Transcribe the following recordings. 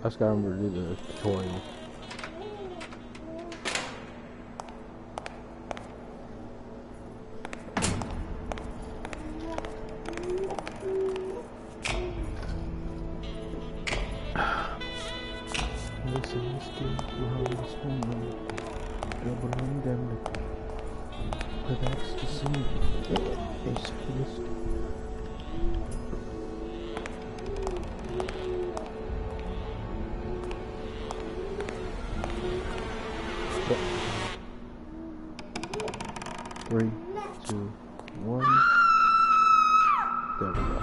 I just gotta remember to do the tutorial. Three, two, one. There we go.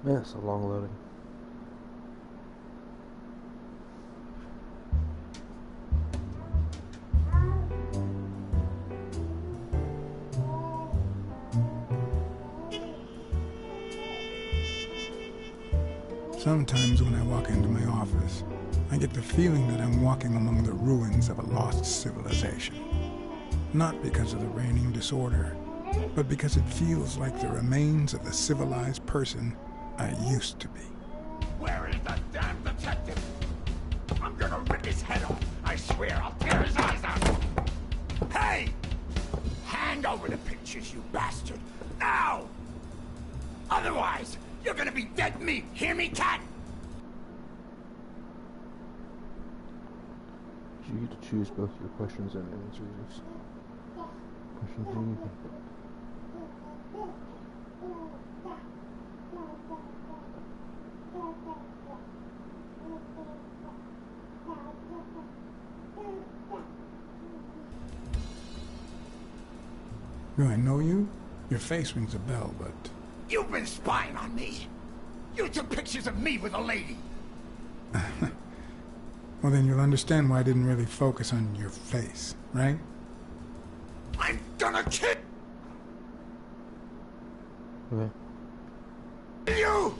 Yeah, it's a long loading. Sometimes when I walk into my office, I get the feeling that I'm walking among the ruins of a lost civilization. Not because of the reigning disorder, but because it feels like the remains of the civilized person I used to be. Where is the damn detective? I'm gonna rip his head off. I swear I'll tear his eyes out. Hey! Hand over the pictures, you bastard. Now! Otherwise, you're gonna be dead meat. Hear me, cat? You get to choose both your questions and answers. Question D. Do I know you? Your face rings a bell, but... You've been spying on me. You took pictures of me with a lady. Well, then you'll understand why I didn't really focus on your face, right? I'm gonna kill Okay. you!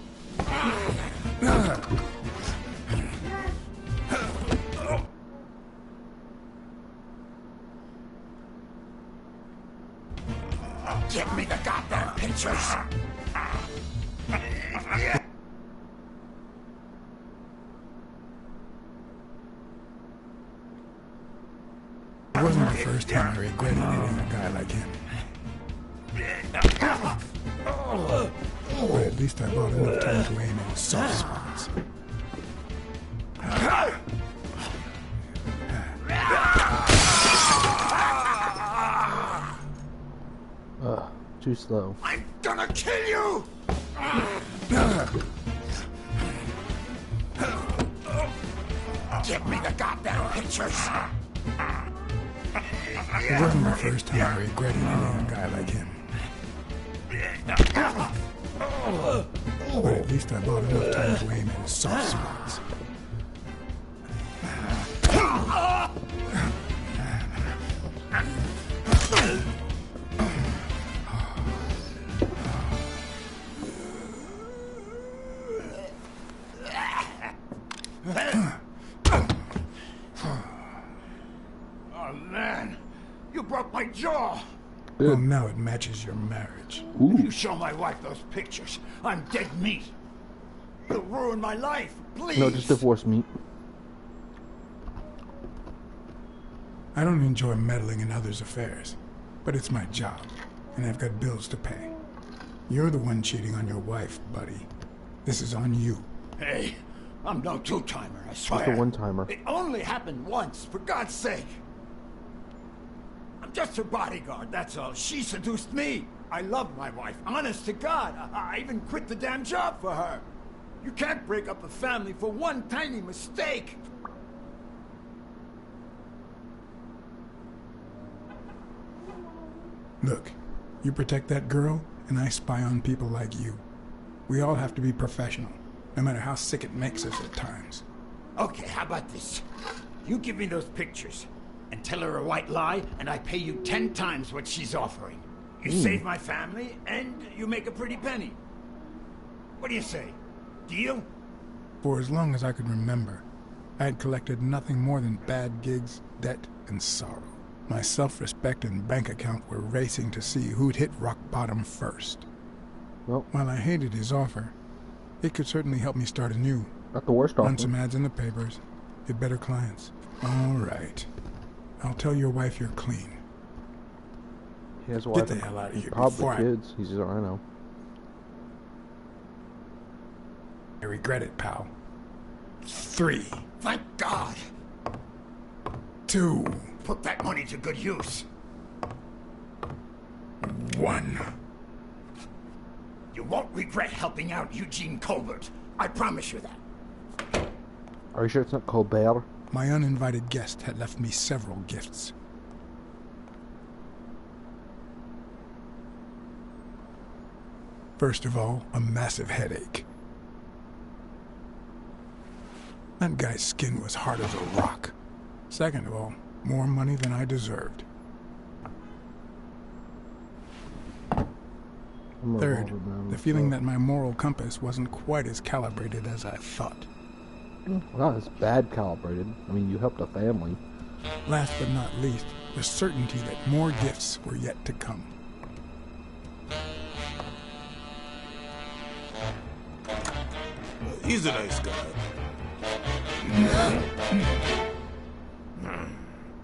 Give me the goddamn pictures! It wasn't the first time I regretted hitting a guy like him. But at least I bought enough time to aim in his soft spots. Too slow. I'm gonna kill you! Give me the goddamn pictures! It wasn't the first time I regretted hitting a guy like him. But at least I bought enough time to aim in soft spots. Oh man, you broke my jaw. Well, now it matches your marriage. If you show my wife those pictures, I'm dead meat. You'll ruin my life, please. No, just divorce me. I don't enjoy meddling in others' affairs, but it's my job, and I've got bills to pay. You're the one cheating on your wife, buddy. This is on you. Hey, I'm no two-timer, I swear. Just a one-timer. It only happened once, for God's sake. I'm just her bodyguard, that's all. She seduced me. I love my wife, honest to God. I even quit the damn job for her. You can't break up a family for one tiny mistake. Look, you protect that girl, and I spy on people like you. We all have to be professional, no matter how sick it makes us at times. Okay, how about this? You give me those pictures, and tell her a white lie, and I pay you 10 times what she's offering. You save my family, and you make a pretty penny. What do you say? Deal? For as long as I could remember, I had collected nothing more than bad gigs, debt, and sorrow. My self-respect and bank account were racing to see who'd hit rock bottom first. Well, While I hated his offer, it could certainly help me start anew. not the worst Run offer. some ads in the papers, get better clients. All right. I'll tell your wife you're clean. He has a Get wife the and hell out of here probably before I kids. He's I know. regret it, pal. 3, Thank God. 2, Put that money to good use. 1. You won't regret helping out Eugene Colbert. I promise you that. Are you sure it's not Colbert? My uninvited guest had left me several gifts. First of all, a massive headache. That guy's skin was hard as a rock. Second of all, more money than I deserved. I'm a Third, revolver man, the so- feeling that my moral compass wasn't quite as calibrated as I thought. Well, it's bad calibrated. I mean, you helped a family. Last but not least, the certainty that more gifts were yet to come. He's a nice guy.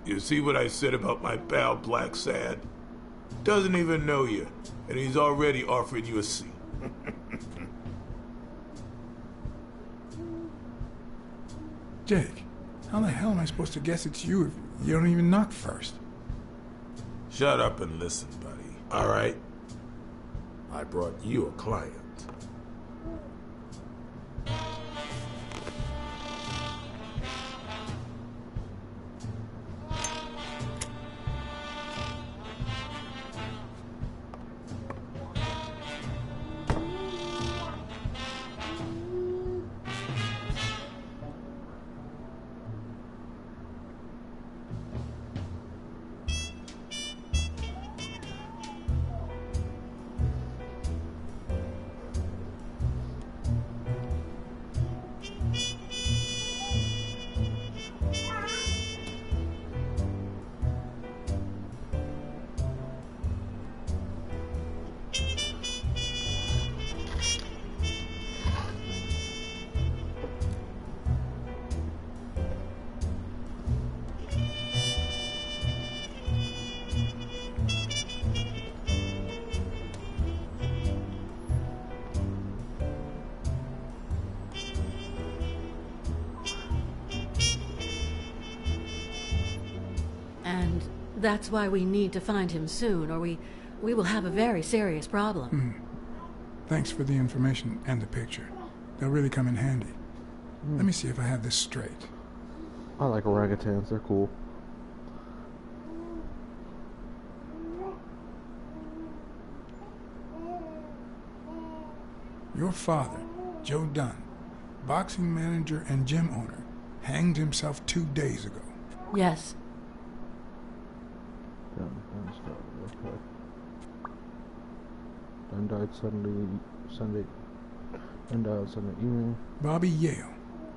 You see what I said about my pal ßlacksad? Doesn't even know you, and he's already offering you a seat. Jake, how the hell am I supposed to guess it's you if you don't even knock first? Shut up and listen, buddy. All right? I brought you a client. And that's why we need to find him soon, or we will have a very serious problem. Thanks for the information and the picture. They'll really come in handy. Let me see if I have this straight. I like orangutans. They're cool. Your father, Joe Dunn, boxing manager and gym owner, hanged himself 2 days ago. Yes. Dunn started. Okay. Dunn died Sunday evening. Bobby Yale,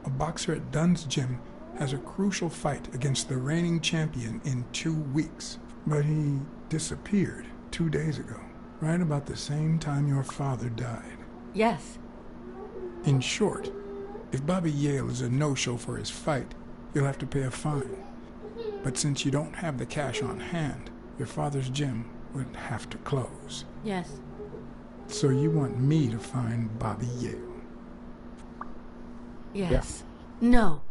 a boxer at Dunn's gym, has a crucial fight against the reigning champion in 2 weeks. But he disappeared 2 days ago, right about the same time your father died. Yes. In short, if Bobby Yale is a no-show for his fight, you'll have to pay a fine. But since you don't have the cash on hand, your father's gym would have to close. Yes. So you want me to find Bobby Yale? Yes. Yeah. No.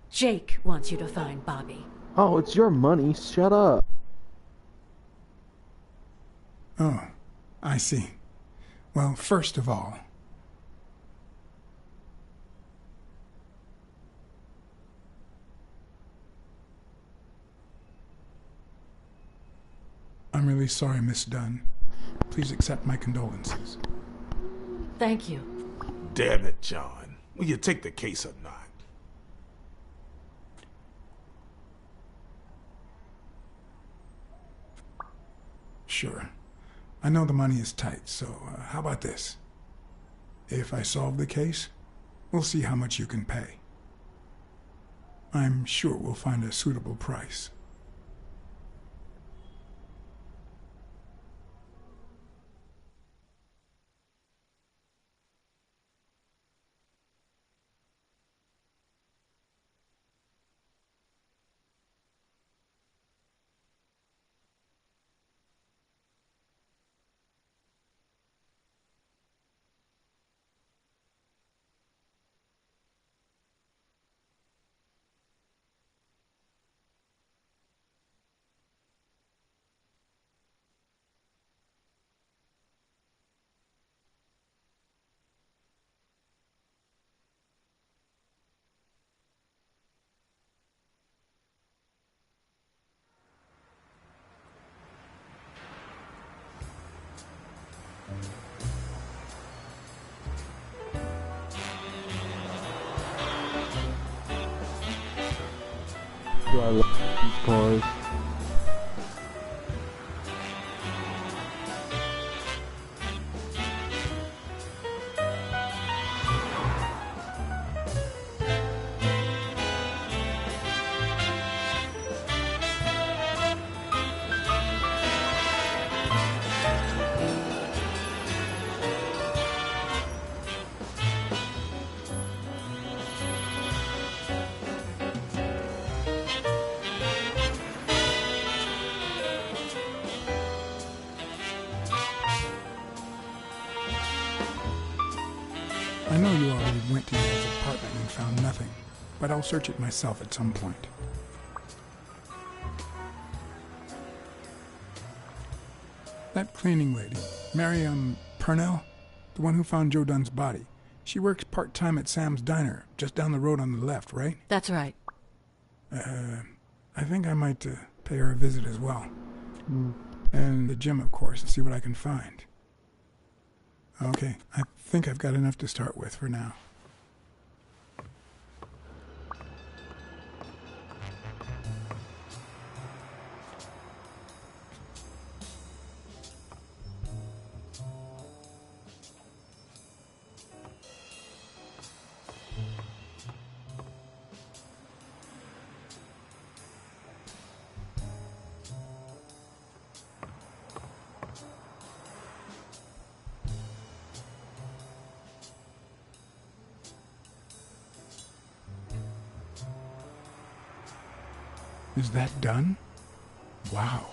Jake wants you to find Bobby. Oh, it's your money. Shut up. Oh, I see. Well, first of all, I'm really sorry, Miss Dunn. Please accept my condolences. Thank you. Damn it, John. Will you take the case or not? Sure. I know the money is tight, so how about this? If I solve the case, we'll see how much you can pay. I'm sure we'll find a suitable price. Do I love these cars? I know you already went to Yale's apartment and found nothing, but I'll search it myself at some point. That cleaning lady, Mary, Purnell, the one who found Joe Dunn's body, she works part-time at Sam's Diner, just down the road on the left, right? That's right. I think I might pay her a visit as well. And the gym, of course, and see what I can find. Okay, I think I've got enough to start with for now. Is that done? Wow.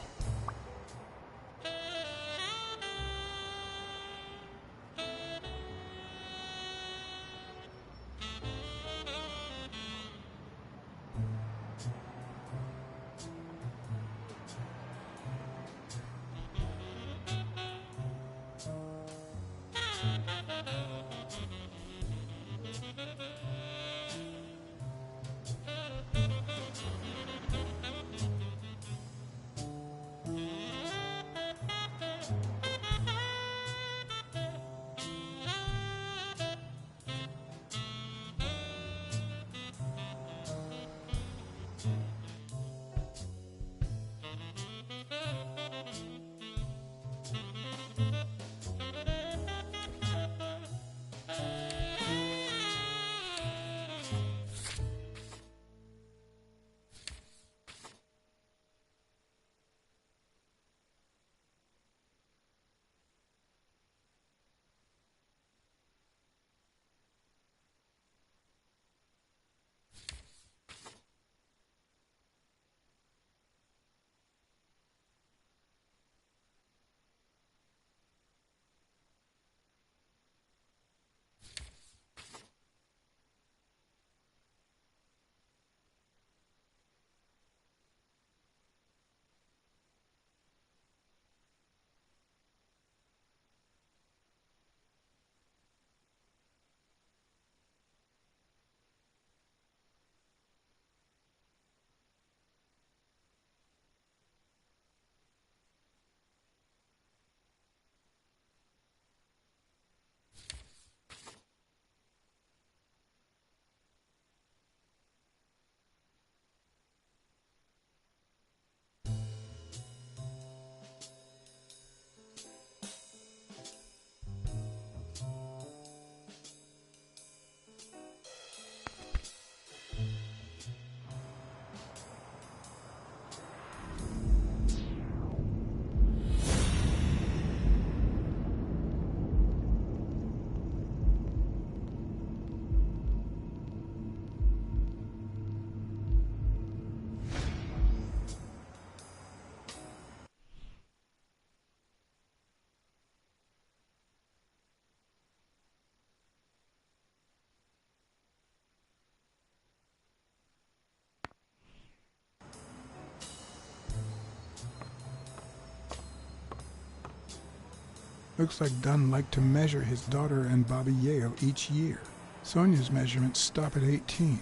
Looks like Dunn liked to measure his daughter and Bobby Yale each year. Sonia's measurements stop at 18,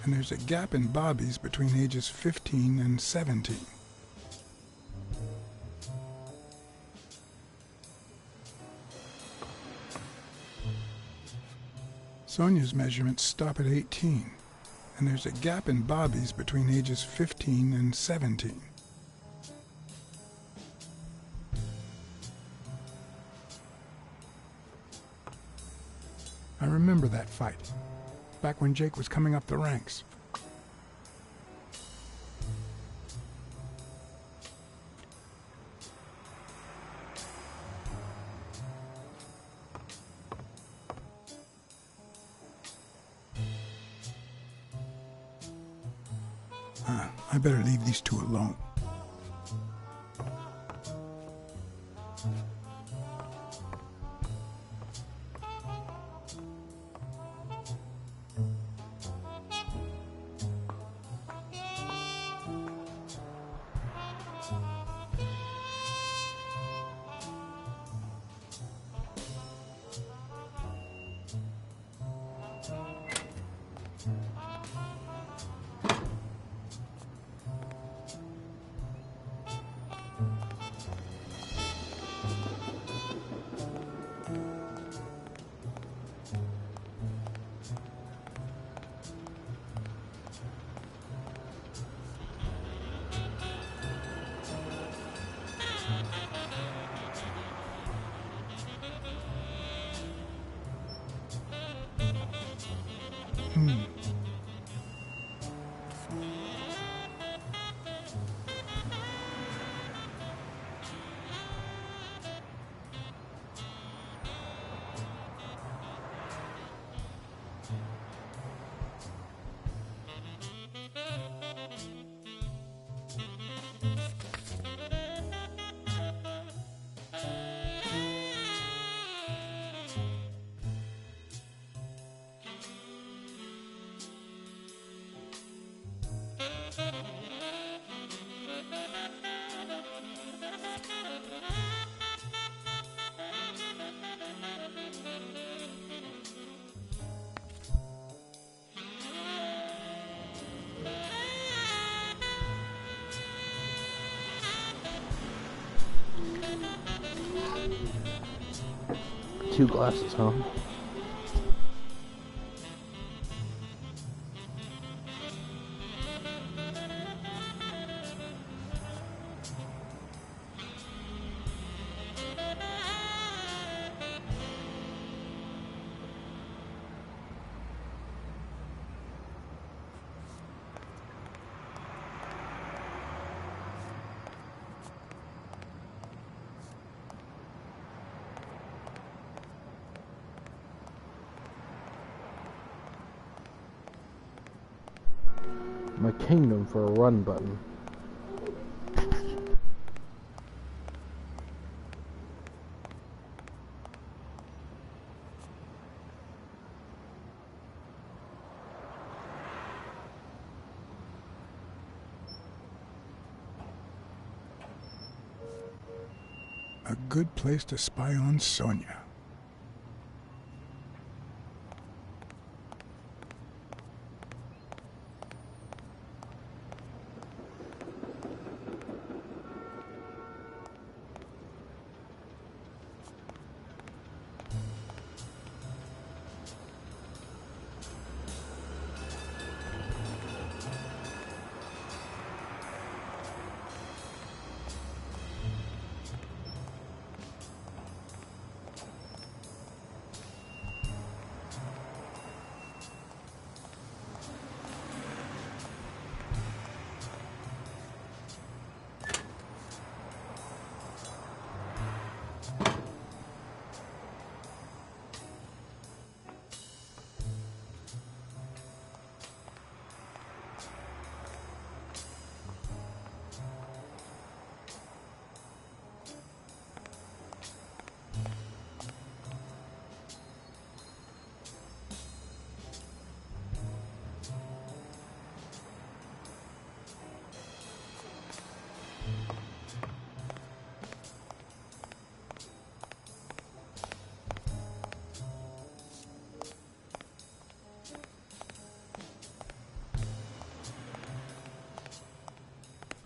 and there's a gap in Bobby's between ages 15 and 17. Sonia's measurements stop at 18, and there's a gap in Bobby's between ages 15 and 17. I remember that fight, back when Jake was coming up the ranks. I better leave these two alone. Two glasses, huh? My kingdom for a run button. A good place to spy on Sonia.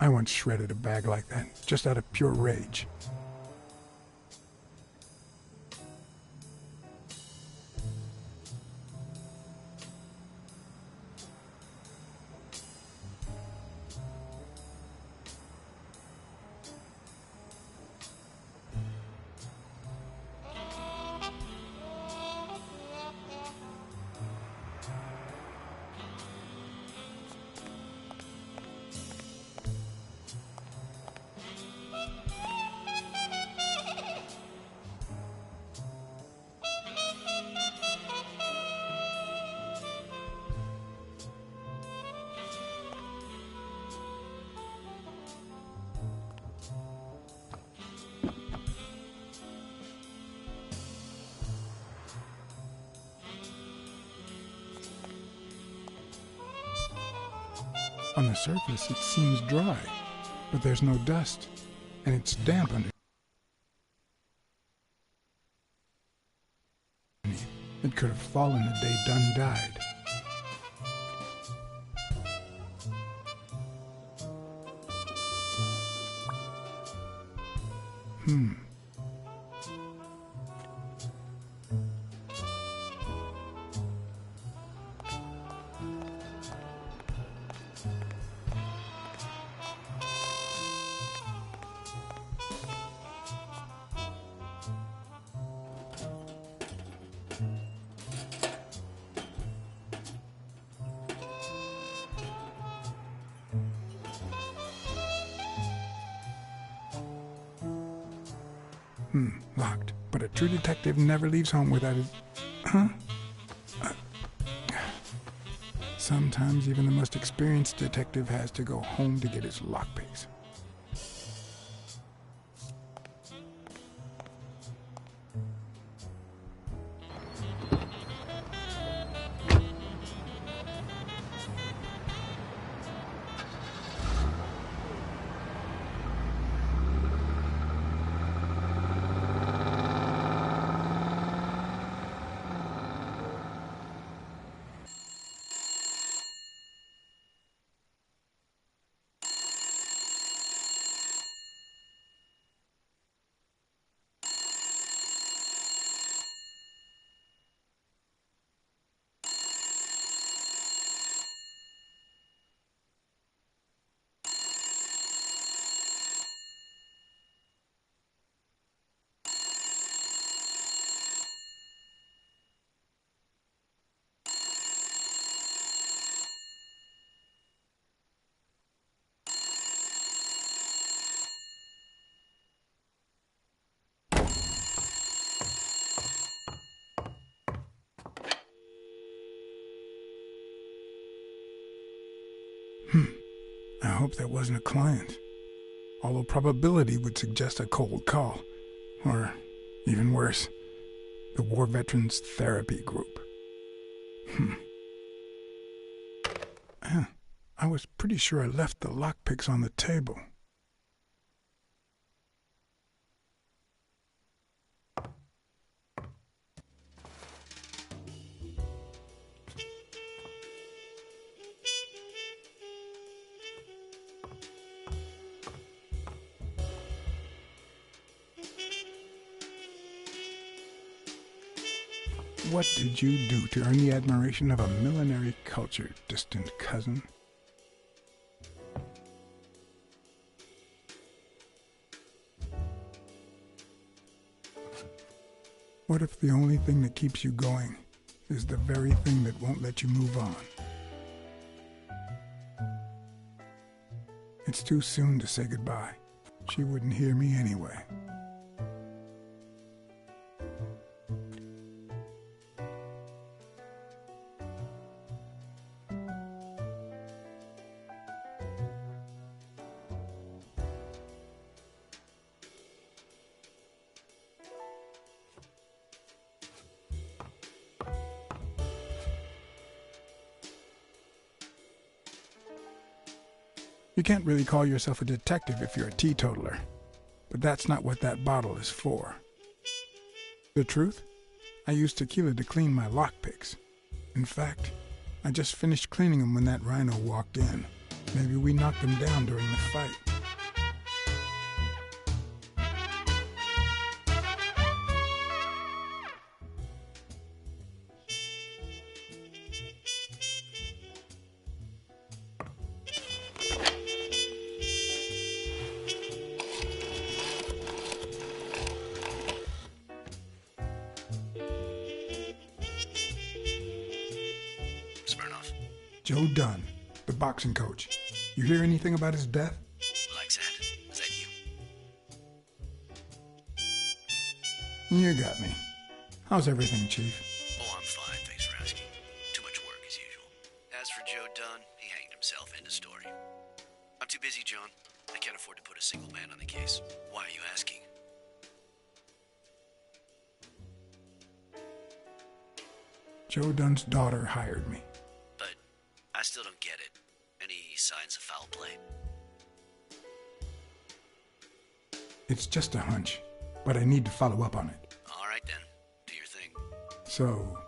I once shredded a bag like that, just out of pure rage. On the surface, it seems dry, but there's no dust, and it's damp underneath. It could have fallen the day Dunn died. Locked. But a true detective never leaves home without his... Huh? Sometimes even the most experienced detective has to go home to get his lockpicks. I hope that wasn't a client. Although probability would suggest a cold call. Or, even worse, the War Veterans Therapy Group. I was pretty sure I left the lockpicks on the table. What did you do to earn the admiration of a millinery culture, distant cousin? What if the only thing that keeps you going is the very thing that won't let you move on? It's too soon to say goodbye. She wouldn't hear me anyway. You can't really call yourself a detective if you're a teetotaler, but that's not what that bottle is for. The truth? I used tequila to clean my lockpicks. In fact, I just finished cleaning them when that rhino walked in. Maybe we knocked him down during the fight. Joe Dunn, the boxing coach. You hear anything about his death? ßlacksad, is that you? You got me. How's everything, Chief? Oh, I'm fine, thanks for asking. Too much work as usual. As for Joe Dunn, he hanged himself, end of story. I'm too busy, John. I can't afford to put a single man on the case. Why are you asking? Joe Dunn's daughter hired me. But I still don't get it. Any signs of foul play? It's just a hunch, but I need to follow up on it. All right then, do your thing. So,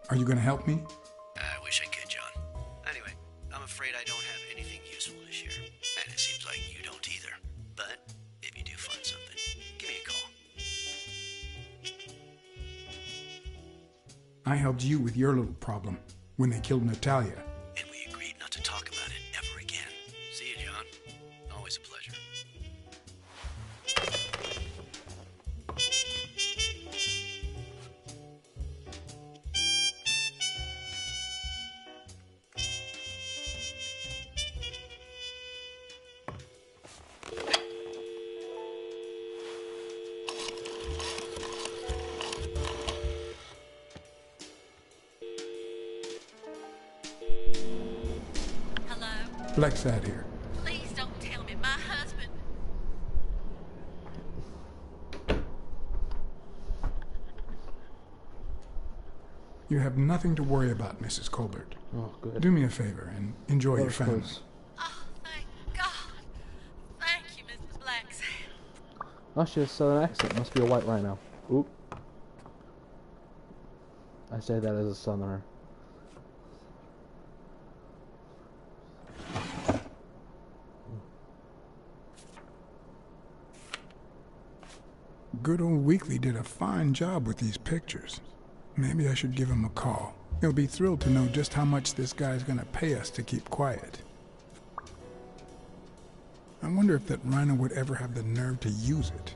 are you going to help me? I wish I could, John. Anyway, I'm afraid I don't have anything useful to share. And it seems like you don't either. But if you do find something, give me a call. I helped you with your little problem when they killed Natalia. And we agreed not to talk about it ever again. See you, John. Always a pleasure. ßlacksad here. Please don't tell me my husband. You have nothing to worry about, Mrs. Colbert. Oh, good. Do me a favor and enjoy your family. Oh, thank God. Thank you, Mrs. ßlacksad. Oh, she has a southern accent. Must be a white rhino. Oop. I say that as a southerner. Good old Weekly did a fine job with these pictures. Maybe I should give him a call. He'll be thrilled to know just how much this guy's gonna pay us to keep quiet. I wonder if that rhino would ever have the nerve to use it.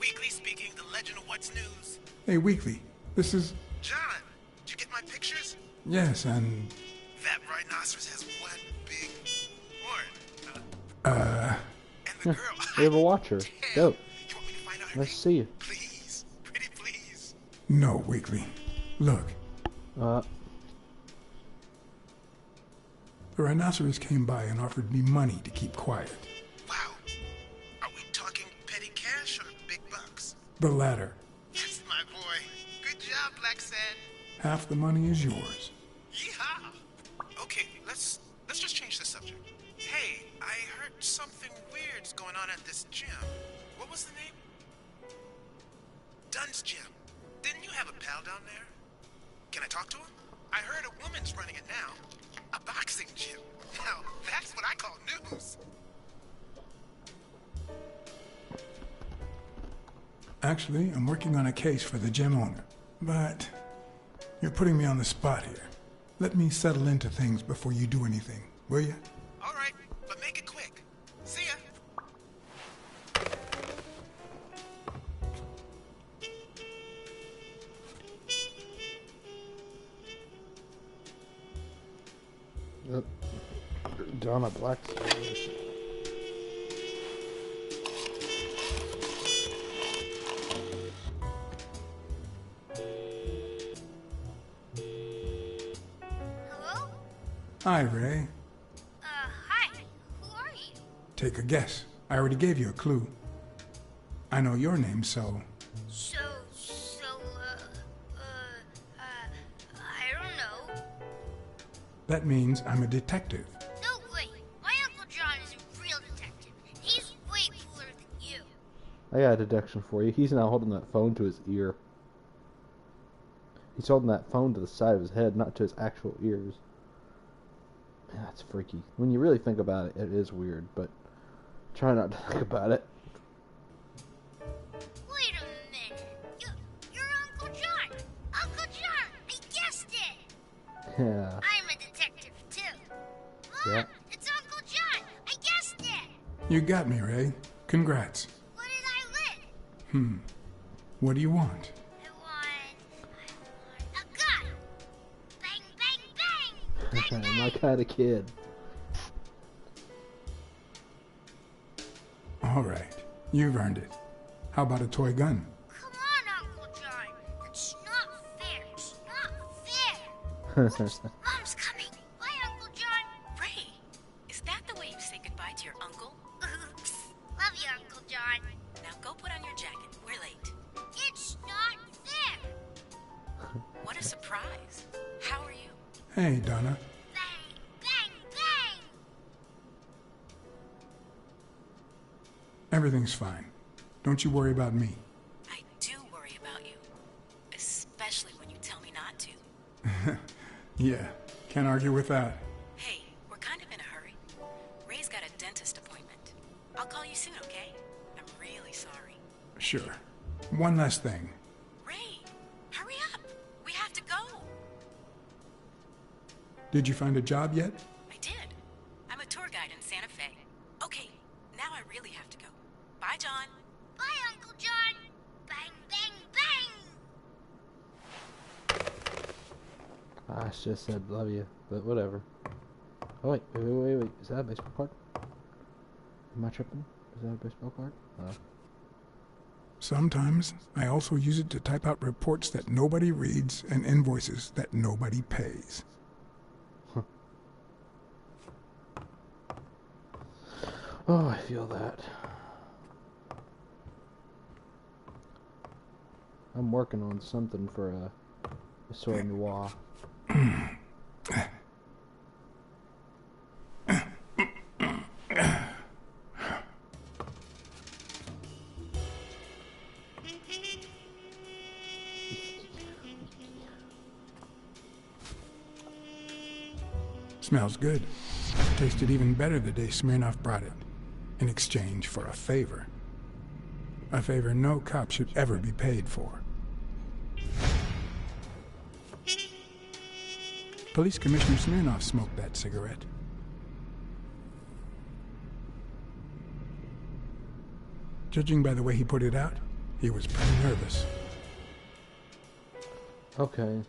Weekly speaking, the legend of what's news. Hey, Weekly, this is... John, did you get my pictures? Yes, and... That rhinoceros has one big horn. And the girl... We have a watcher. Go. You want me to find out her Let's name? see you. Please. Pretty please. No, Weekly. Look, Uh, the rhinoceros came by and offered me money to keep quiet. Wow. Are we talking petty cash or big bucks? The latter. That's my boy. Good job, ßlacksad. Half the money is yours. Yeehaw. Okay, let's just change the subject. Hey, I heard something weird's going on at this gym. What was the name? Dunn's gym. Didn't you have a pal down there? Can I talk to him? I heard a woman's running it now. A boxing gym. Now, that's what I call news. Actually, I'm working on a case for the gym owner. But you're putting me on the spot here. Let me settle into things before you do anything, will you? All right, but make it quick. See ya. Donna Black. Hello? Hi, Ray. Hi. Who are you? Take a guess. I already gave you a clue. I know your name, so... I don't know. That means I'm a detective. No way. My Uncle John is a real detective. He's way cooler than you. I got a deduction for you. He's now holding that phone to his ear. He's holding that phone to the side of his head, not to his actual ears. Man, that's freaky. When you really think about it, it is weird, but try not to think about it. Wait a minute. You're Uncle John. Uncle John, I guessed it. Yeah. I'm a detective, too. Mom, Yeah. it's Uncle John. I guessed it. You got me, Ray. Congrats. What did I win? What do you want? I want a gun. Bang, bang, bang. Bang, bang. My kind of kid. All right. You've earned it. How about a toy gun? Come on, Uncle John. That's not fair. It's not fair. Mom's coming. Bye, Uncle John. Ray, is that the way you say goodbye to your uncle? Oops. Love you, Uncle John. Now go put on your jacket. We're late. It's not fair. What a surprise. How are you? Hey, Donna. Bang, bang, bang. Everything's fine. Don't you worry about me. I do worry about you. Especially when you tell me not to. Yeah, can't argue with that. Hey, we're kind of in a hurry. Ray's got a dentist appointment. I'll call you soon, okay? I'm really sorry. Sure. One last thing. Ray, hurry up. We have to go. Did you find a job yet? I did. I'm a tour guide in Santa Fe. Okay, now I really have to go. Bye, John. Bye, Uncle John. Bang, bang, bang. I just said love you, but whatever. Oh, wait. Is that a baseball card? Am I tripping? Is that a baseball card? Sometimes I also use it to type out reports that nobody reads and invoices that nobody pays. Oh, I feel that. I'm working on something for a sort of noir. Smells good. Tasted even better the day Smirnoff brought it, in exchange for a favor. A favor no cop should ever be paid for. Police Commissioner Smirnoff smoked that cigarette. Judging by the way he put it out, he was pretty nervous. Okay.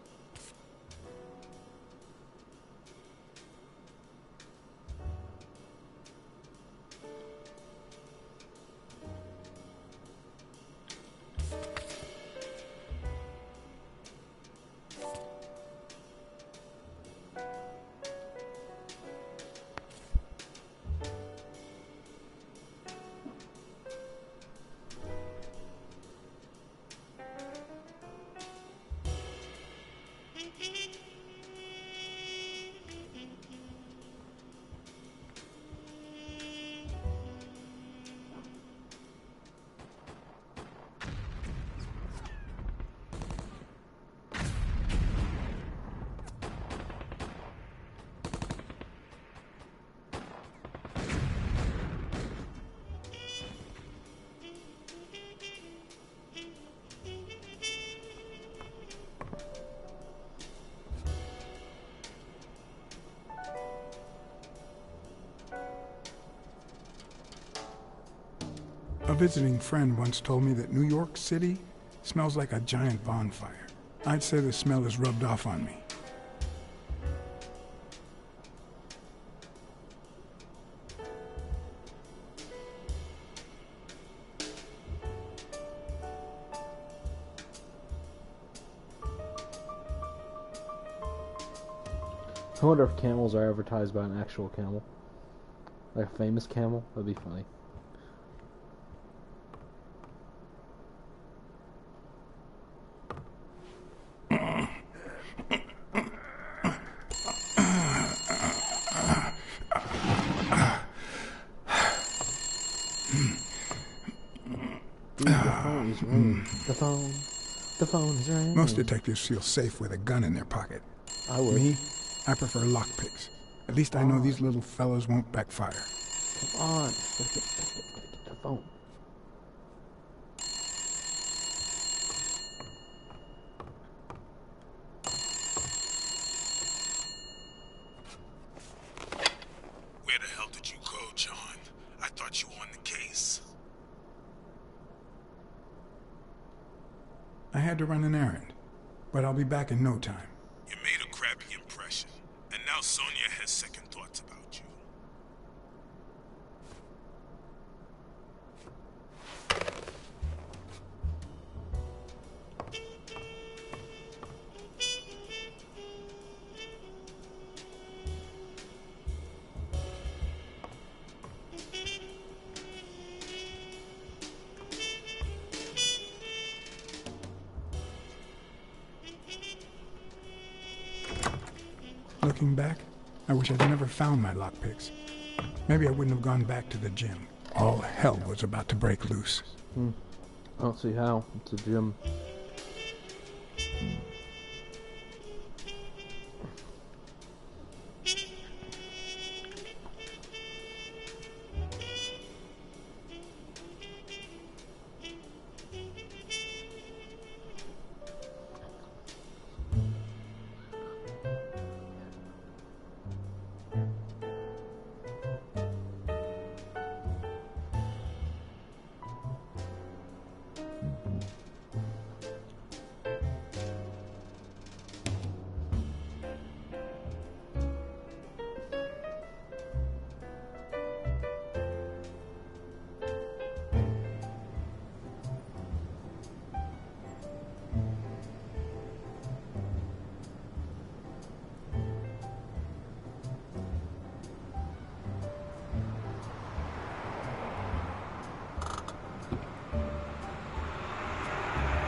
A visiting friend once told me that New York City smells like a giant bonfire. I'd say the smell is rubbed off on me. I wonder if camels are advertised by an actual camel. Like a famous camel? That'd be funny. Ooh, the phone is ringing. The phone is ringing. Most detectives feel safe with a gun in their pocket. I would. Me, I prefer lockpicks. At least I know these little fellas won't backfire. Come on. Get the phone. Where the hell did you go, John? I thought you were on the case. I had to run an errand, but I'll be back in no time. You made a crappy impression, and now Sonia has second thoughts about you. Looking back, I wish I'd never found my lockpicks. Maybe I wouldn't have gone back to the gym. All hell was about to break loose. I don't see how. It's a gym.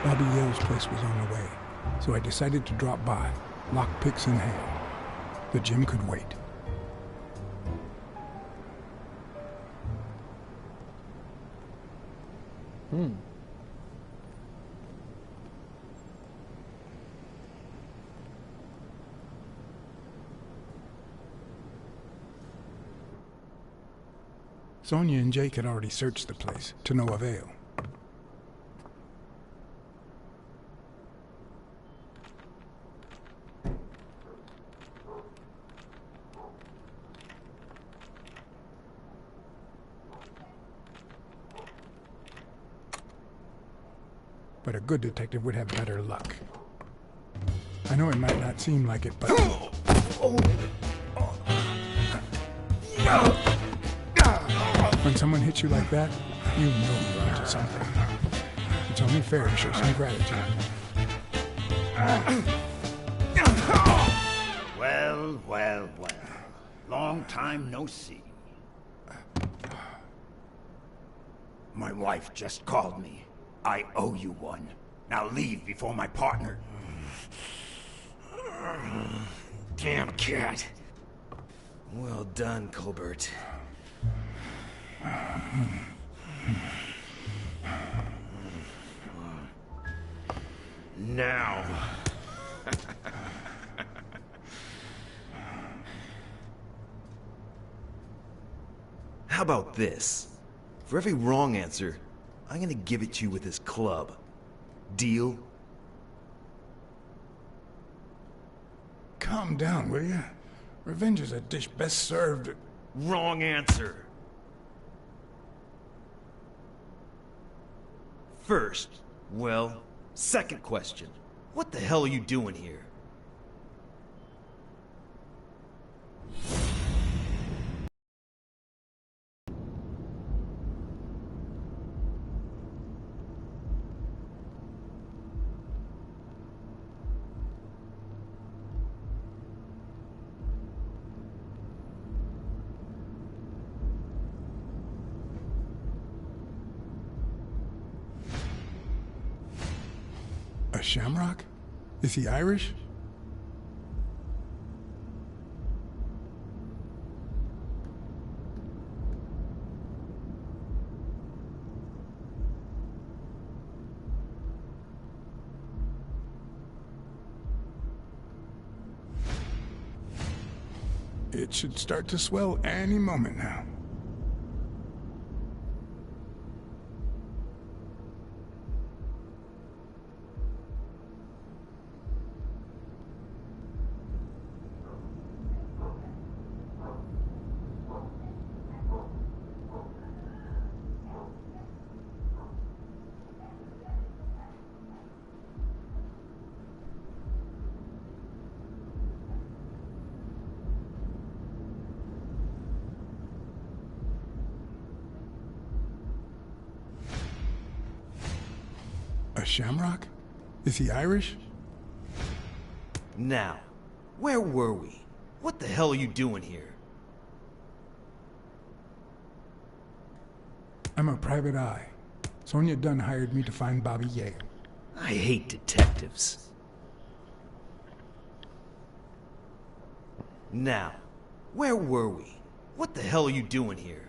Bobby Yale's place was on the way, so I decided to drop by, lockpicks in hand. The gym could wait. Sonia and Jake had already searched the place, to no avail. But a good detective would have better luck. I know it might not seem like it, but... When someone hits you like that, you know you're onto something. It's only fair to show some gratitude. Well, well, well. Long time no see. My wife just called me. I owe you one. Now leave before my partner... Damn cat. Well done, Colbert. Now. How about this? For every wrong answer, I'm gonna give it to you with this club. Deal? Calm down, will you? Revenge is a dish best served... Wrong answer. First, well, second question. What the hell are you doing here? A shamrock? Is he Irish? It should start to swell any moment now. A shamrock? Is he Irish? Now, where were we? What the hell are you doing here? I'm a private eye. Sonia Dunn hired me to find Bobby Yale. I hate detectives. Now, where were we? What the hell are you doing here?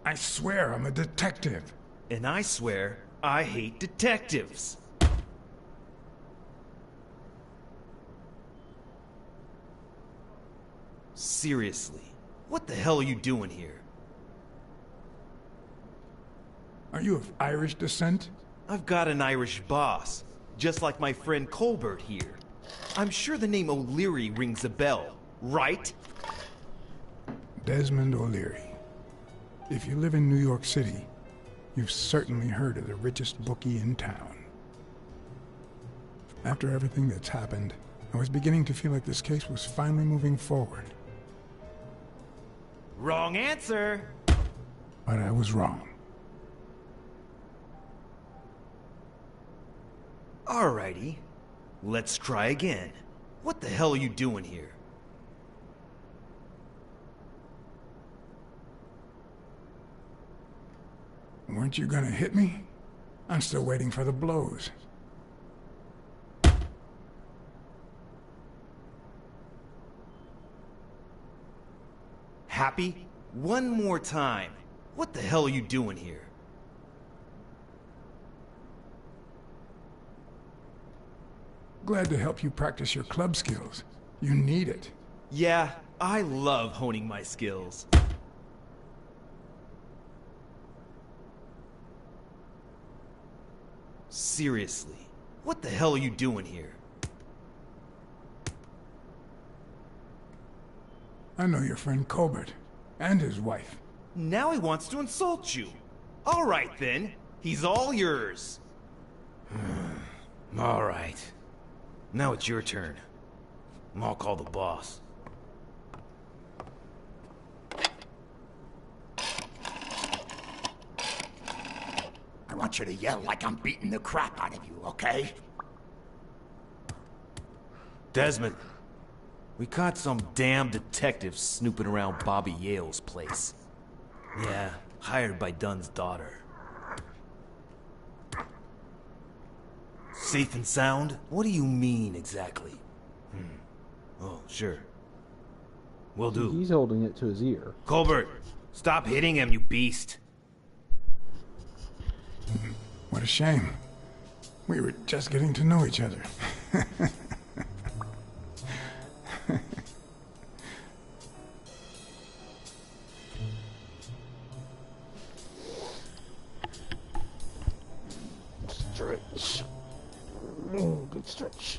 I swear I'm a detective. And I swear I hate detectives. Seriously, what the hell are you doing here? Are you of Irish descent? I've got an Irish boss, just like my friend Colbert here. I'm sure the name O'Leary rings a bell, right? Desmond O'Leary. If you live in New York City, you've certainly heard of the richest bookie in town. After everything that's happened, I was beginning to feel like this case was finally moving forward. Wrong answer! But I was wrong. Alrighty, let's try again. What the hell are you doing here? Weren't you gonna hit me? I'm still waiting for the blows. Happy? One more time. What the hell are you doing here? Glad to help you practice your club skills. You need it. Yeah, I love honing my skills. Seriously, what the hell are you doing here? I know your friend Colbert and his wife. Now he wants to insult you. All right then, he's all yours. All right. Now it's your turn. I'll call the boss. I want you to yell like I'm beating the crap out of you, okay? Desmond, we caught some damn detective snooping around Bobby Yale's place. Yeah, hired by Dunn's daughter. Safe and sound? What do you mean, exactly? Oh, sure. Will do. He's holding it to his ear. Colbert, stop hitting him, you beast. What a shame. We were just getting to know each other. Stretch. Good stretch.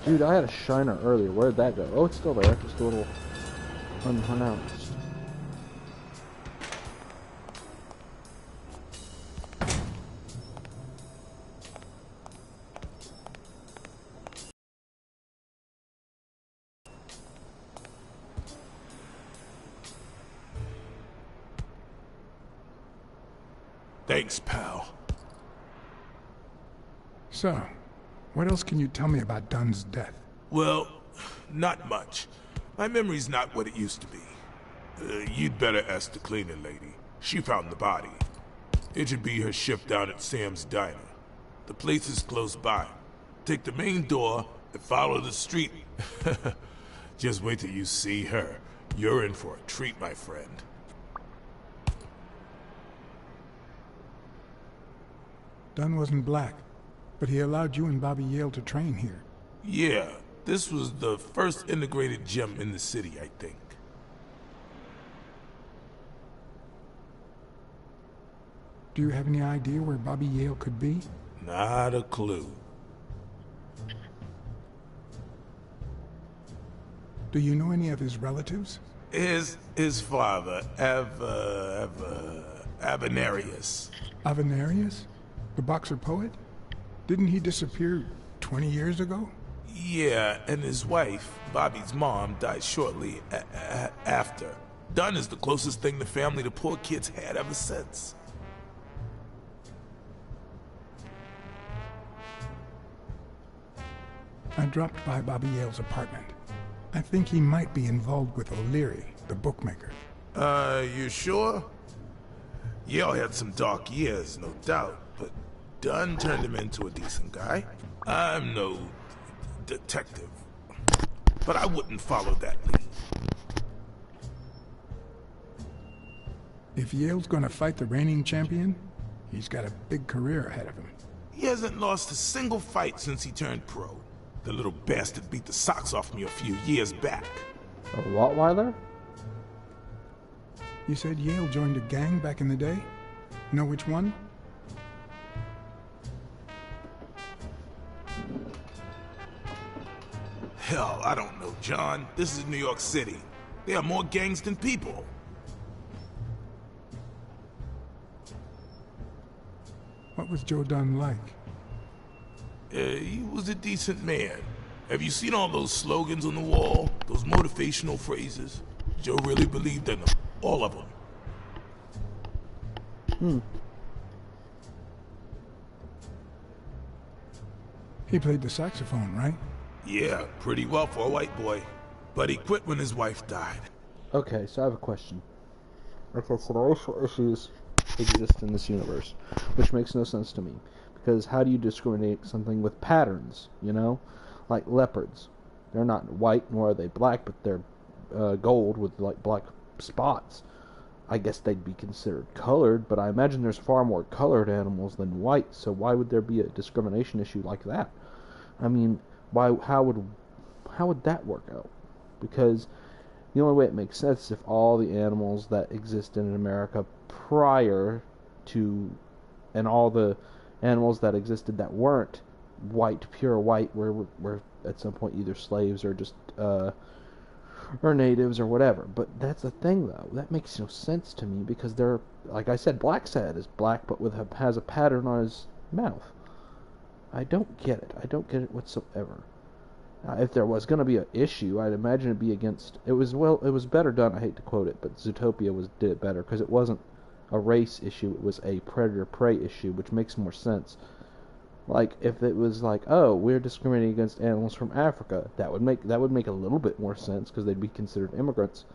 Dude, I had a shiner earlier. Where'd that go? Oh, it's still there. Just a little unpronounced. Thanks, pal. So, what else can you tell me about Dunn's death? Well, not much. My memory's not what it used to be. You'd better ask the cleaning lady. She found the body. It should be her shift down at Sam's Diner. The place is close by. Take the main door and follow the street. Just wait till you see her. You're in for a treat, my friend. Dunn wasn't black, but he allowed you and Bobby Yale to train here. Yeah, this was the first integrated gym in the city, I think. Do you have any idea where Bobby Yale could be? Not a clue. Do you know any of his relatives? His father, Avenarius. Avenarius? The boxer poet? Didn't he disappear 20 years ago? Yeah, and his wife, Bobby's mom, died shortly after. Dunn is the closest thing the family to poor kids had ever since. I dropped by Bobby Yale's apartment. I think he might be involved with O'Leary, the bookmaker. You sure? Yale had some dark years, no doubt, but Dunn turned him into a decent guy. I'm no detective, but I wouldn't follow that lead. If Yale's gonna fight the reigning champion, he's got a big career ahead of him. He hasn't lost a single fight since he turned pro. The little bastard beat the socks off me a few years back. A Rottweiler? You said Yale joined a gang back in the day? Know which one? Hell, I don't know, John. This is New York City. There are more gangs than people. What was Joe Dunn like? He was a decent man. Have you seen all those slogans on the wall? Those motivational phrases? Joe really believed in them. All of them. He played the saxophone, right? Yeah, pretty well for a white boy. But he quit when his wife died. Okay, so I have a question. Okay, so the racial issues exist in this universe, which makes no sense to me. Because how do you discriminate something with patterns, you know? Like leopards. They're not white, nor are they black, but they're gold with, like, black spots. I guess they'd be considered colored, but I imagine there's far more colored animals than white, so why would there be a discrimination issue like that? I mean, how would that work out? Because the only way it makes sense is if all the animals that existed in America prior to, and all the animals that existed that weren't white, pure white, were at some point either slaves or just or natives or whatever. But that's the thing, though. That makes no sense to me because they're, like I said, ßlacksad is black but has a pattern on his mouth. I don't get it. I don't get it whatsoever. If there was going to be an issue, I'd imagine it'd be against. It was better done. I hate to quote it, but Zootopia did it better because it wasn't a race issue. It was a predator-prey issue, which makes more sense. Like if it was like, oh, we're discriminating against animals from Africa, that would make a little bit more sense because they'd be considered immigrants.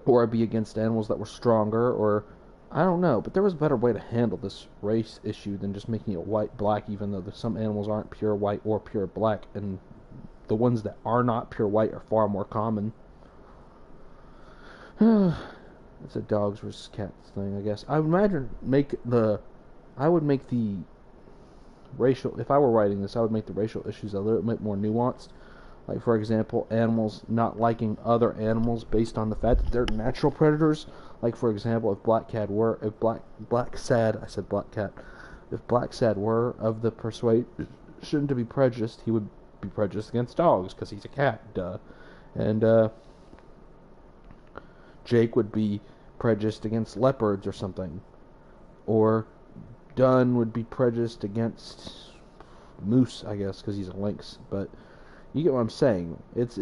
Or it'd be against animals that were stronger, or I don't know. But there was a better way to handle this race issue than just making it white-black, even though some animals aren't pure white or pure black, and the ones that are not pure white are far more common. It's a dogs versus cats thing, I guess. I would imagine I would make the racial, if I were writing this, I would make the racial issues a little bit more nuanced. Like, for example, animals not liking other animals based on the fact that they're natural predators. Like, for example, if ßlacksad were of the persuasion to be prejudiced, he would be prejudiced against dogs because he's a cat, duh. And Jake would be prejudiced against leopards or something. Or Dunn would be prejudiced against moose, I guess, because he's a lynx. But you get what I'm saying. It's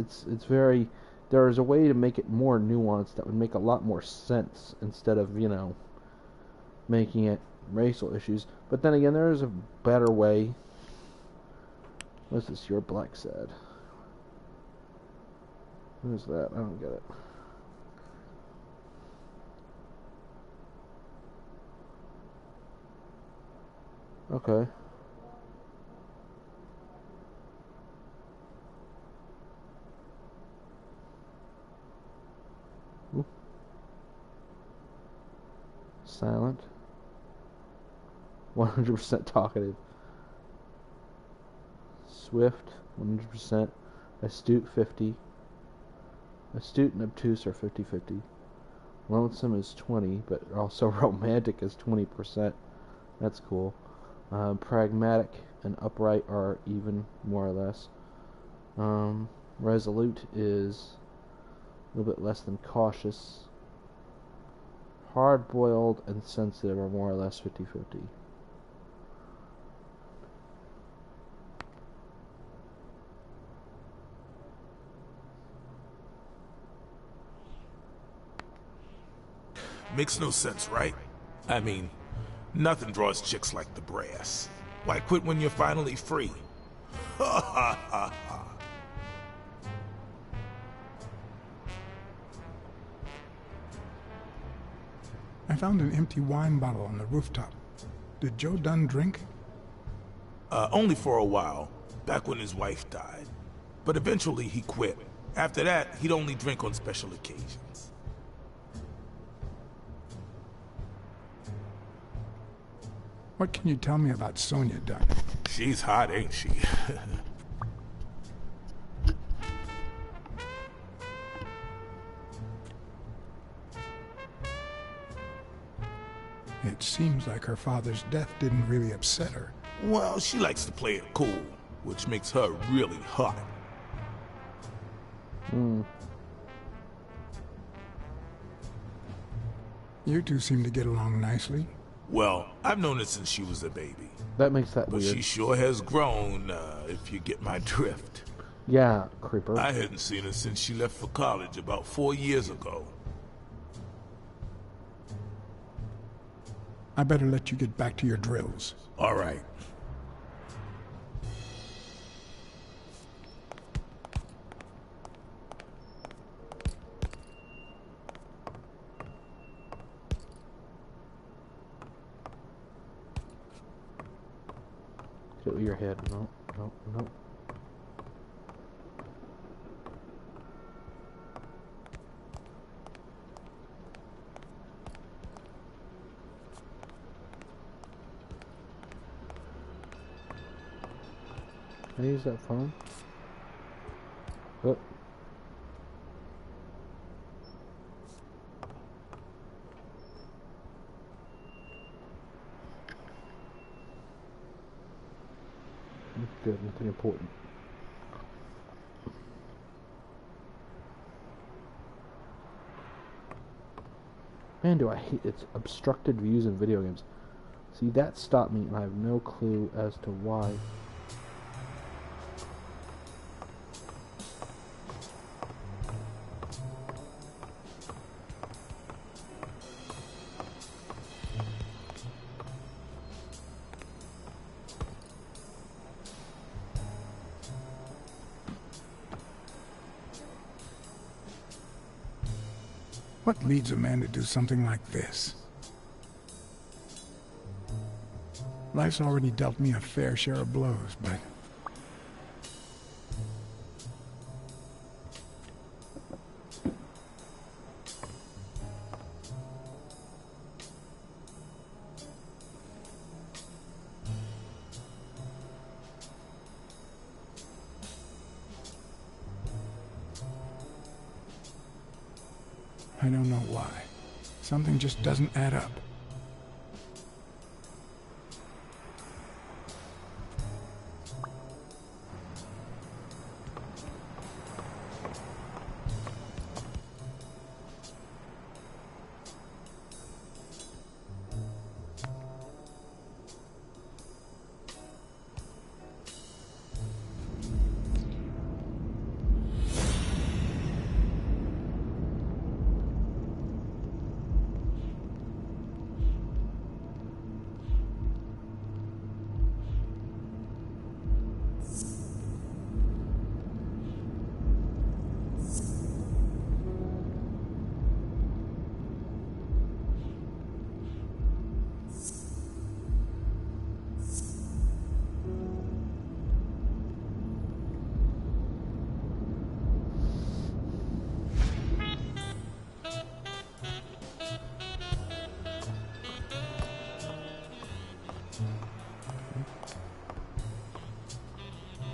very. There is a way to make it more nuanced that would make a lot more sense instead of, making it racial issues. But then again, there is a better way. What's this? Your ßlacksad. Who's that? I don't get it. Okay. Ooh. Silent. 100% talkative. Swift, 100%. Astute, 50. Astute and obtuse are 50-50. Lonesome is 20, but also romantic is 20%. That's cool. Pragmatic and upright are even, more or less. Resolute is a little bit less than cautious. Hard-boiled and sensitive are more or less 50-50. Makes no sense, right? I mean, nothing draws chicks like the brass. Why quit when you're finally free? Ha ha ha ha. I found an empty wine bottle on the rooftop. Did Joe Dunn drink? Only for a while, back when his wife died. But eventually he quit. After that, he'd only drink on special occasions. What can you tell me about Sonia Dunn? She's hot, ain't she? It seems like her father's death didn't really upset her. Well, she likes to play it cool, which makes her really hot. You two seem to get along nicely. Well, I've known her since she was a baby. That makes that But weird. she sure has grown, if you get my drift. Yeah, creeper. I hadn't seen her since she left for college about 4 years ago. I better let you get back to your drills. All right. Get with your head. No, no, no. Can I use that phone? Oh. Good, nothing important. Man, do I hate its obstructed views in video games. See, that stopped me, and I have no clue as to why. What leads a man to do something like this? Life's already dealt me a fair share of blows, but... I don't know why. Something just doesn't add up.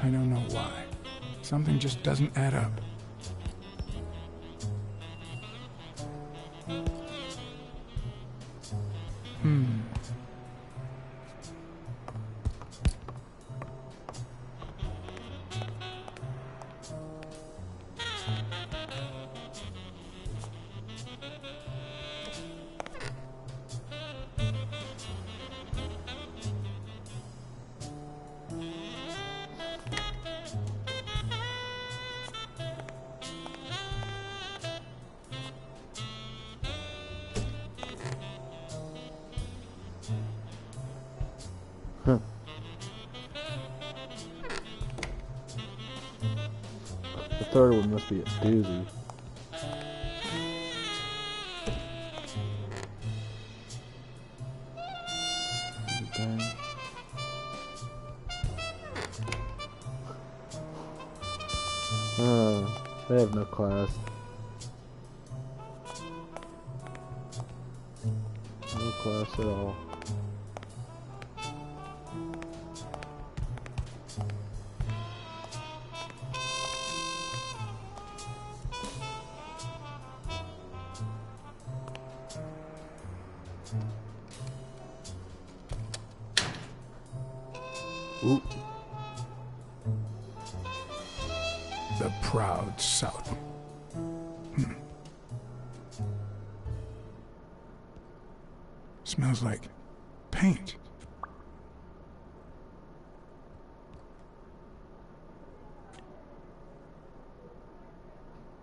I don't know why. Something just doesn't add up. Huh. The third one must be a doozy. Dang. They have no class. No class at all. Ooh. The proud South. Smells like paint.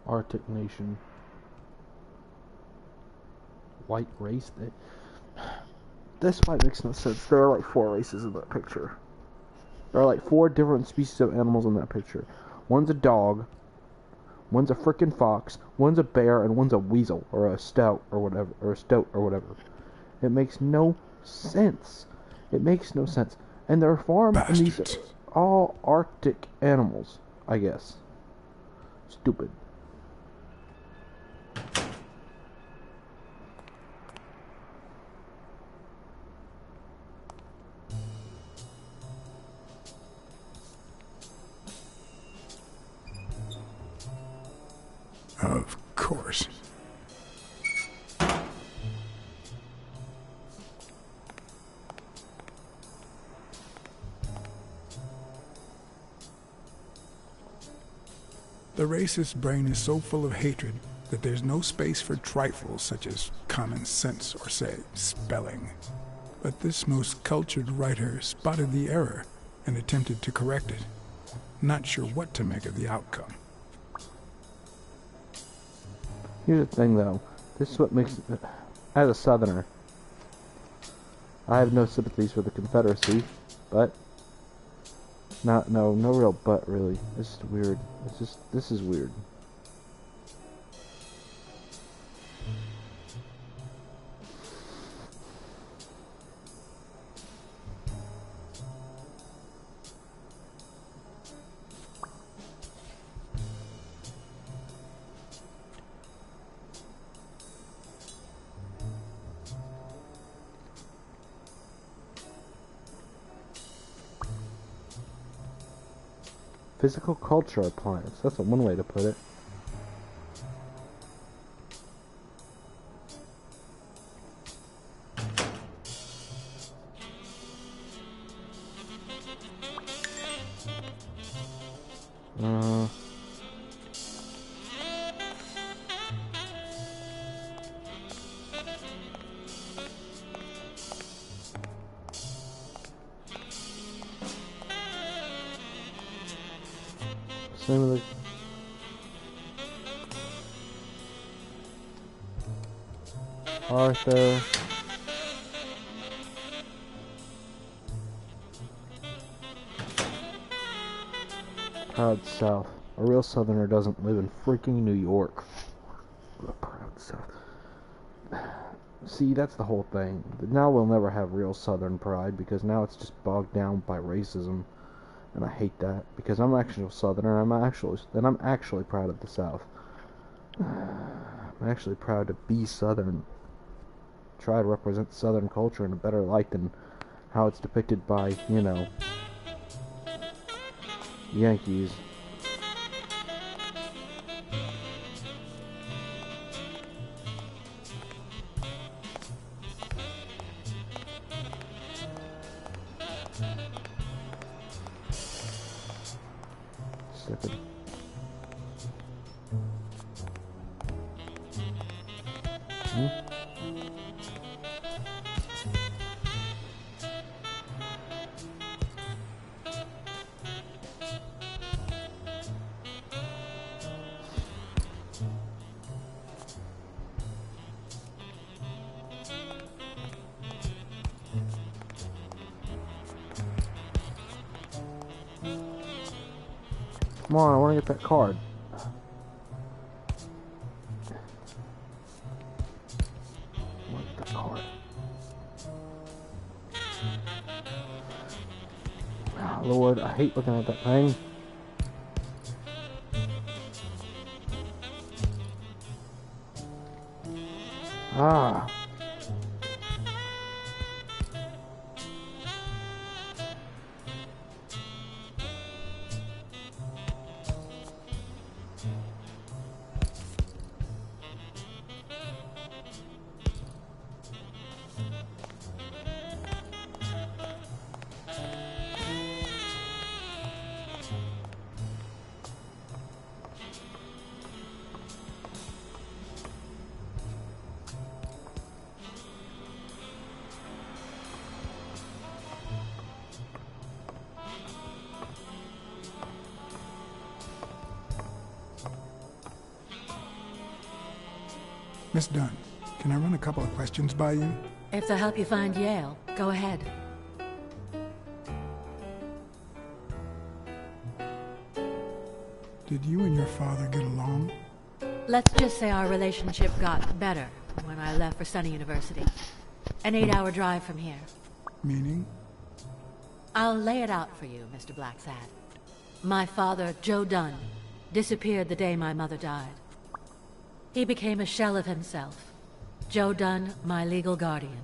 Arctic nation. White race? This might make no sense. There are like 4 races in that picture. There are like 4 different species of animals in that picture. One's a dog, one's a frickin' fox, one's a bear, and one's a weasel, or a stoat, or whatever, or a stoat, or whatever. It makes no sense. It makes no sense. And they're farmed, and these are all Arctic animals, I guess. Stupid. Of course. The racist brain is so full of hatred that there's no space for trifles such as common sense or, say, spelling. But this most cultured writer spotted the error and attempted to correct it. Not sure what to make of the outcome. Here's the thing, though. This is what makes... As a Southerner, I have no sympathies for the Confederacy, but... No real but, really. It's just weird. It's just... This is weird. Physical culture appliance. That's one way to put it. Same with the Arthur. Proud South. A real Southerner doesn't live in freaking New York. The proud South. See, that's the whole thing. Now we'll never have real Southern pride because now it's just bogged down by racism. And I hate that because I'm actually a Southerner. I'm actually proud of the South. I'm actually proud to be Southern. Try to represent Southern culture in a better light than how it's depicted by, you Yankees. Stupid. Come on, I want to get that card. I want the card. Oh, Lord, I hate looking at that thing. Ah. Miss Dunn, can I run a couple of questions by you? If they'll help you find Yale, go ahead. Did you and your father get along? Let's just say our relationship got better when I left for Sunny University. An 8-hour drive from here. Meaning? I'll lay it out for you, Mr. ßlacksad. My father, Joe Dunn, disappeared the day my mother died. He became a shell of himself. Joe Dunn, my legal guardian.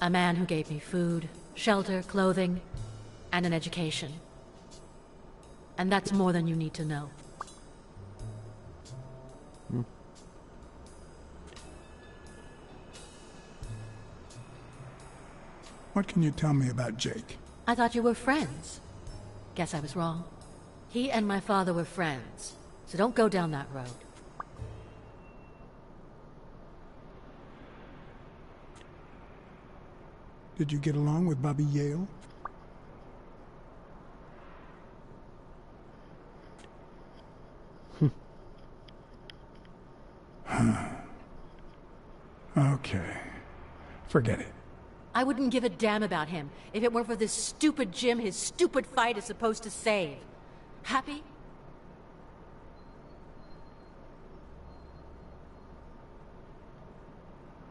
A man who gave me food, shelter, clothing, and an education. And that's more than you need to know. What can you tell me about Jake? I thought you were friends. Guess I was wrong. He and my father were friends, so don't go down that road. Did you get along with Bobby Yale? Okay. Forget it. I wouldn't give a damn about him if it weren't for this stupid Jim his stupid fight is supposed to save. Happy?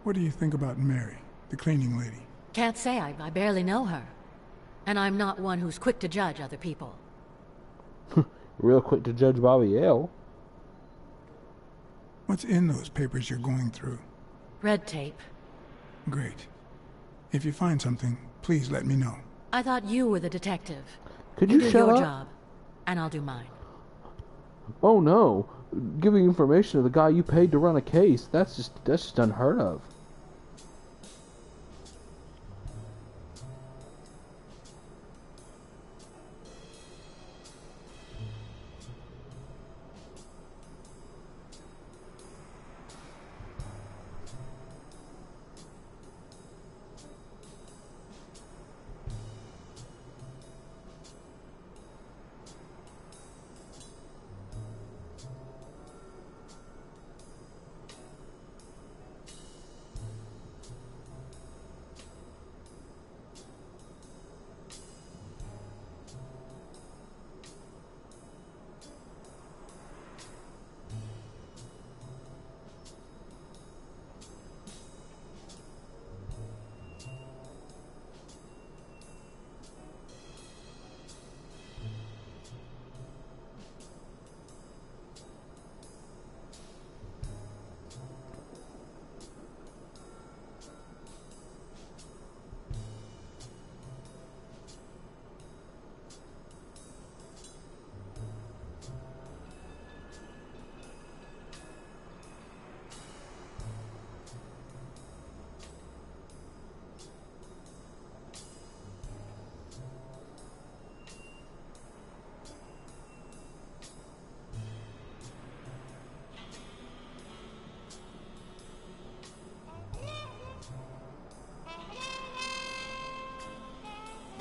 What do you think about Mary, the cleaning lady? Can't say. I barely know her. And I'm not one who's quick to judge other people. Real quick to judge Bobby Yale. What's in those papers you're going through? Red tape. Great. If you find something, please let me know. I thought you were the detective. Could you do shut your up? job, and I'll do mine. Oh no. Giving information to the guy you paid to run a case, that's just unheard of.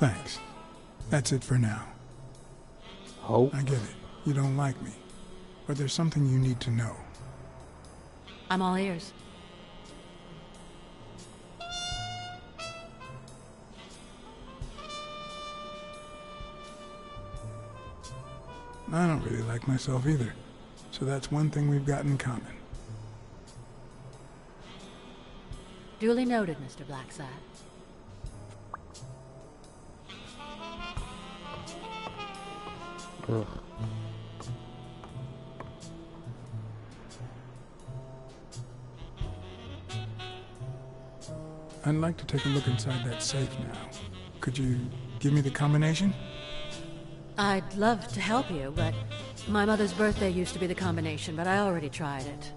Thanks. That's it for now. Oh. I get it. You don't like me. But there's something you need to know. I'm all ears. I don't really like myself either. So that's one thing we've got in common. Duly noted, Mr. Blacksad. Ugh. I'd like to take a look inside that safe now. Could you give me the combination? I'd love to help you, but my mother's birthday used to be the combination, but I already tried it.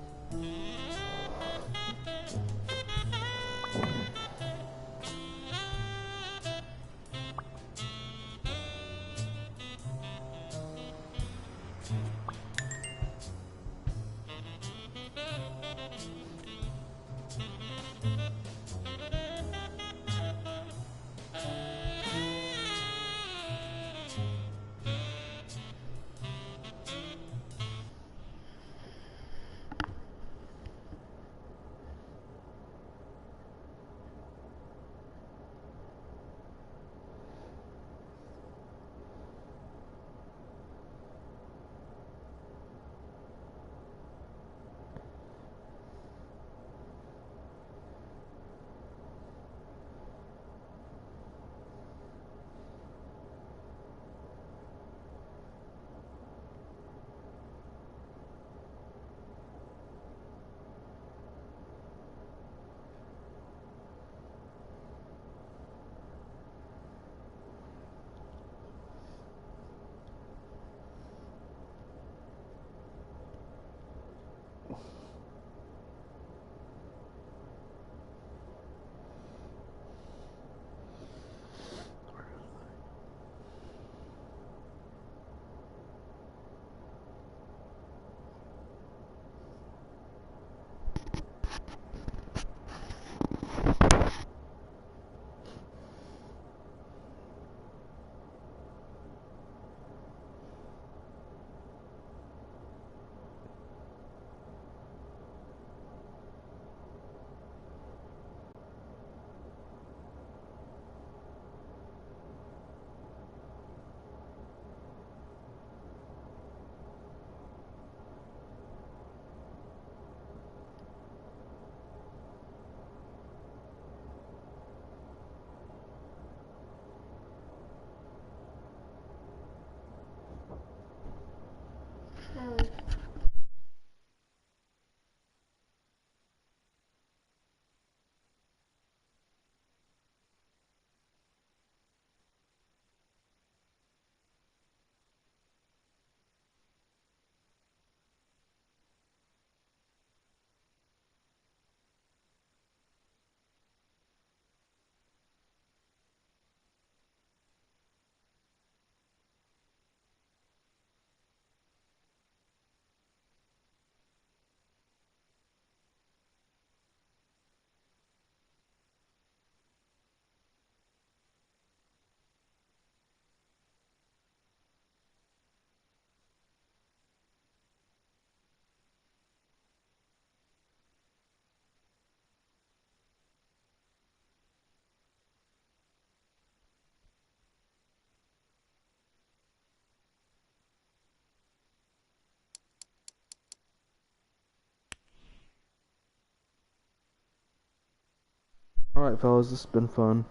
Alright, fellas, this has been fun.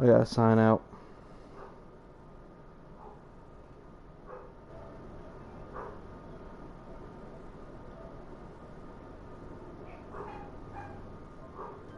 I gotta sign out.